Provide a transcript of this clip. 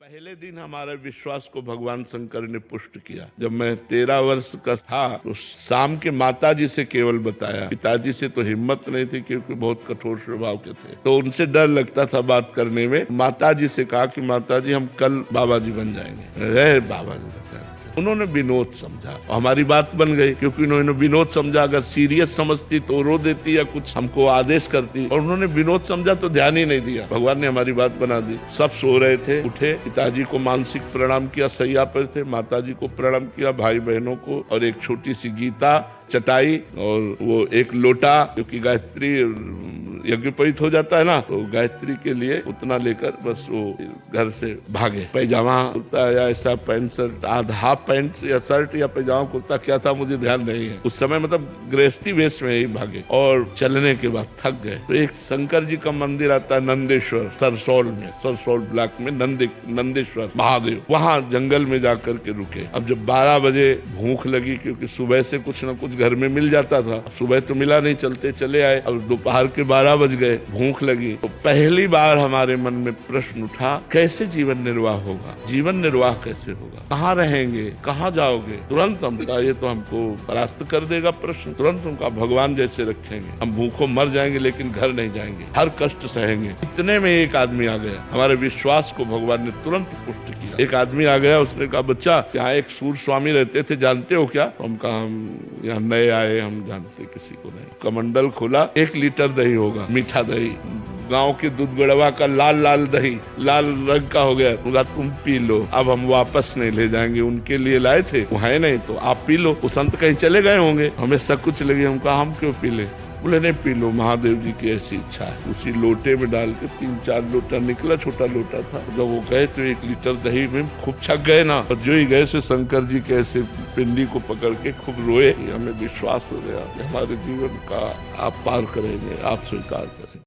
पहले दिन हमारे विश्वास को भगवान शंकर ने पुष्ट किया। जब मैं 13 वर्ष का था तो शाम के माताजी से केवल बताया, पिताजी से तो हिम्मत नहीं थी क्योंकि बहुत कठोर स्वभाव के थे, तो उनसे डर लगता था बात करने में। माताजी से कहा कि माताजी हम कल बाबा जी बन जाएंगे। बाबा जी बन जाएंगे। उन्होंने विनोद समझा और हमारी बात बन गई, क्योंकि उन्होंने विनोद समझा। अगर सीरियस समझती तो रो देती या कुछ हमको आदेश करती, और उन्होंने विनोद समझा तो ध्यान ही नहीं दिया। भगवान ने हमारी बात बना दी। सब सो रहे थे, उठे, पिताजी को मानसिक प्रणाम किया, सैया पर थे, माताजी को प्रणाम किया, भाई बहनों को, और एक छोटी सी गीता, चटाई और वो एक लोटा, क्योंकि गायत्री यज्ञोपवीत हो जाता है ना, तो गायत्री के लिए उतना लेकर बस वो घर से भागे। पैजामा कुर्ता या ऐसा पैंट शर्ट, हाफ पैंट या शर्ट या पैजामा कुर्ता क्या था मुझे ध्यान नहीं है उस समय, मतलब गृहस्थी वेश में ही भागे। और चलने के बाद थक गए तो एक शंकर जी का मंदिर आता है नंदेश्वर, सरसौल में, सरसौल ब्लॉक में नंदेश्वर महादेव, वहां जंगल में जाकर के रुके। अब जब 12 बजे भूख लगी, क्योंकि सुबह से कुछ न कुछ घर में मिल जाता था, सुबह तो मिला नहीं, चलते चले आए। अब दोपहर के 12 बज गए, भूख लगी, तो पहली बार हमारे मन में प्रश्न उठा, कैसे जीवन निर्वाह होगा, जीवन निर्वाह कैसे होगा, कहाँ रहेंगे, कहाँ जाओगे। तुरंत हम कहा ये तो हमको परास्त कर देगा प्रश्न। तुरंत उनका भगवान जैसे रखेंगे, हम भूखों मर जाएंगे लेकिन घर नहीं जाएंगे, हर कष्ट सहेंगे। इतने में एक आदमी आ गया, हमारे विश्वास को भगवान ने तुरंत पुष्ट किया। एक आदमी आ गया, उसने कहा बच्चा यहाँ एक सूर स्वामी रहते थे, जानते हो क्या? हम कहा हम यहाँ नए आए, हम जानते किसी को नहीं। कमंडल खोला, 1 लीटर दही होगा, मीठा दही, गांव के दूध गड़वा का लाल लाल दही, लाल रंग का हो गया। बोला तुम पी लो, अब हम वापस नहीं ले जाएंगे, उनके लिए लाए थे, वो है नहीं तो आप पी लो, वो संत कहीं चले गए होंगे, हमें सब कुछ लगी। हम कहा हम क्यों पी ले? बोले नहीं पी लो, महादेव जी की ऐसी इच्छा है। उसी लोटे में डाल के 3-4 लोटा निकला, छोटा लोटा था। जब वो गए तो 1 लीटर दही में खूब छक गए ना, और जो ही गए से शंकर जी के ऐसे पिंडी को पकड़ के खूब रोए। हमें विश्वास हो गया कि हमारे जीवन का आप पार करेंगे, आप स्वीकार करेंगे।